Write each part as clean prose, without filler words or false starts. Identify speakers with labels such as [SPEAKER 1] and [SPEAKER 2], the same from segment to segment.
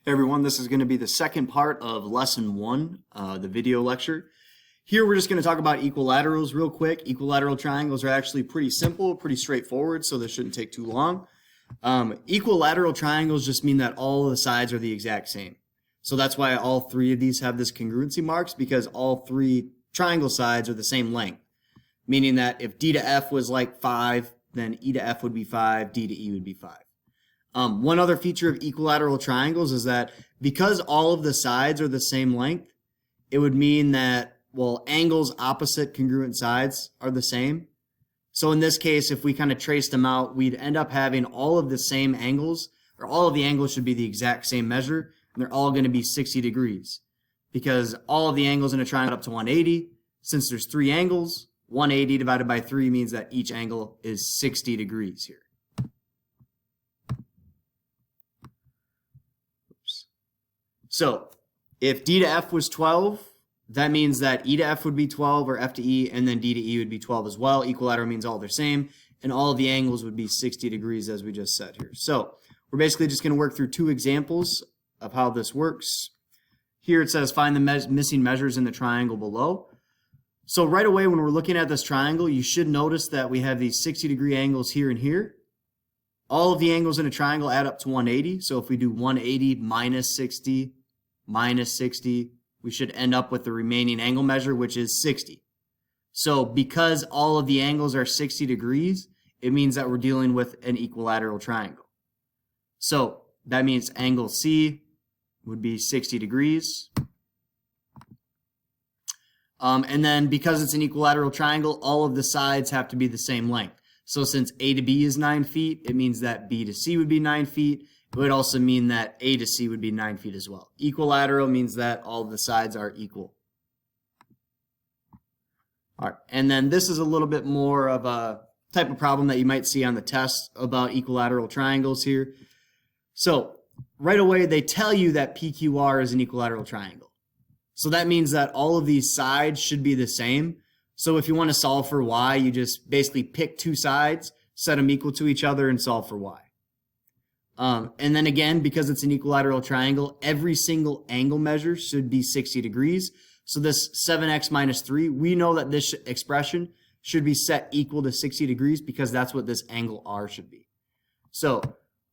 [SPEAKER 1] Hey everyone, this is going to be the second part of lesson 1, the video lecture. Here we're just going to talk about equilaterals real quick. Equilateral triangles are actually pretty simple, pretty straightforward, so this shouldn't take too long. Equilateral triangles just mean that all of the sides are the exact same. So that's why all three of these have this congruency marks, because all three triangle sides are the same length. Meaning that if D to F was like 5, then E to F would be 5, D to E would be 5. One other feature of equilateral triangles is that because all of the sides are the same length, it would mean that, well, angles opposite congruent sides are the same. So in this case, if we kind of traced them out, we'd end up having all of the same angles, or all of the angles should be the exact same measure, and they're all going to be 60 degrees. Because all of the angles in a triangle up to 180, since there's 3 angles, 180 divided by 3 means that each angle is 60 degrees here. So if D to F was 12, that means that E to F would be 12, or F to E, and then D to E would be 12 as well. Equilateral means all they're same, and all of the angles would be 60 degrees as we just said here. So we're basically just going to work through 2 examples of how this works. Here it says find the missing measures in the triangle below. So right away when we're looking at this triangle, you should notice that we have these 60 degree angles here and here. All of the angles in a triangle add up to 180. So if we do 180 minus 60, we should end up with the remaining angle measure, which is 60. So because all of the angles are 60 degrees, it means that we're dealing with an equilateral triangle. So that means angle C would be 60 degrees. And then because it's an equilateral triangle, all of the sides have to be the same length. So since A to B is 9 feet, it means that B to C would be 9 feet. It would also mean that A to C would be 9 feet as well. Equilateral means that all of the sides are equal. All right, and then this is a little bit more of a type of problem that you might see on the test about equilateral triangles here. So right away, they tell you that PQR is an equilateral triangle. So that means that all of these sides should be the same. So if you want to solve for y, you just basically pick 2 sides, set them equal to each other, and solve for y. And then again, because it's an equilateral triangle, every single angle measure should be 60 degrees. So this 7x minus 3, we know that this expression should be set equal to 60 degrees because that's what this angle R should be. So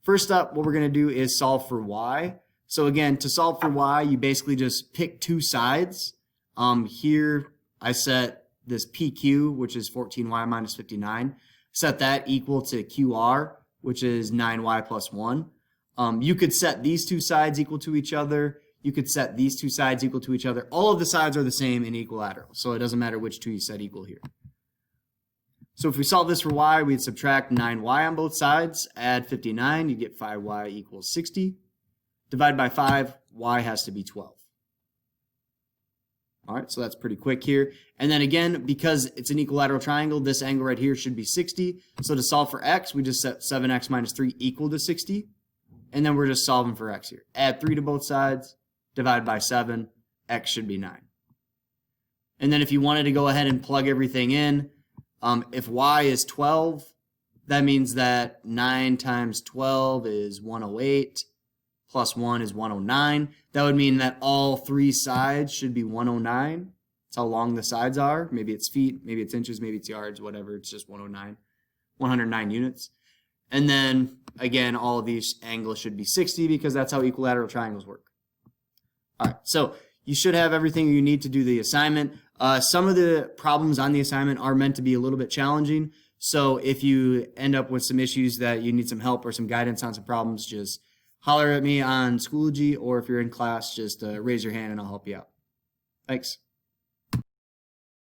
[SPEAKER 1] first up, what we're going to do is solve for y. So again, to solve for y, you basically just pick 2 sides. Here I set this PQ, which is 14y minus 59, set that equal to QR, which is 9y plus 1. You could set these 2 sides equal to each other. You could set these 2 sides equal to each other. All of the sides are the same in equilateral, so it doesn't matter which 2 you set equal here. So if we solve this for y, we'd subtract 9y on both sides, add 59, you get 5y equals 60. Divide by 5, y has to be 12. All right, so that's pretty quick here. And then again, because it's an equilateral triangle, this angle right here should be 60. So to solve for x, we just set 7x minus 3 equal to 60. And then we're just solving for x here. Add 3 to both sides, divide by 7, x should be 9. And then if you wanted to go ahead and plug everything in, if y is 12, that means that 9 times 12 is 108. Plus 1 is 109. That would mean that all 3 sides should be 109. That's how long the sides are. Maybe it's feet, maybe it's inches, maybe it's yards, whatever. It's just 109 units. And then, again, all of these angles should be 60 because that's how equilateral triangles work. All right, so you should have everything you need to do the assignment. Some of the problems on the assignment are meant to be a little bit challenging. So if you end up with some issues that you need some help or some guidance on some problems, just holler at me on Schoology, or if you're in class, just raise your hand and I'll help you out. Thanks.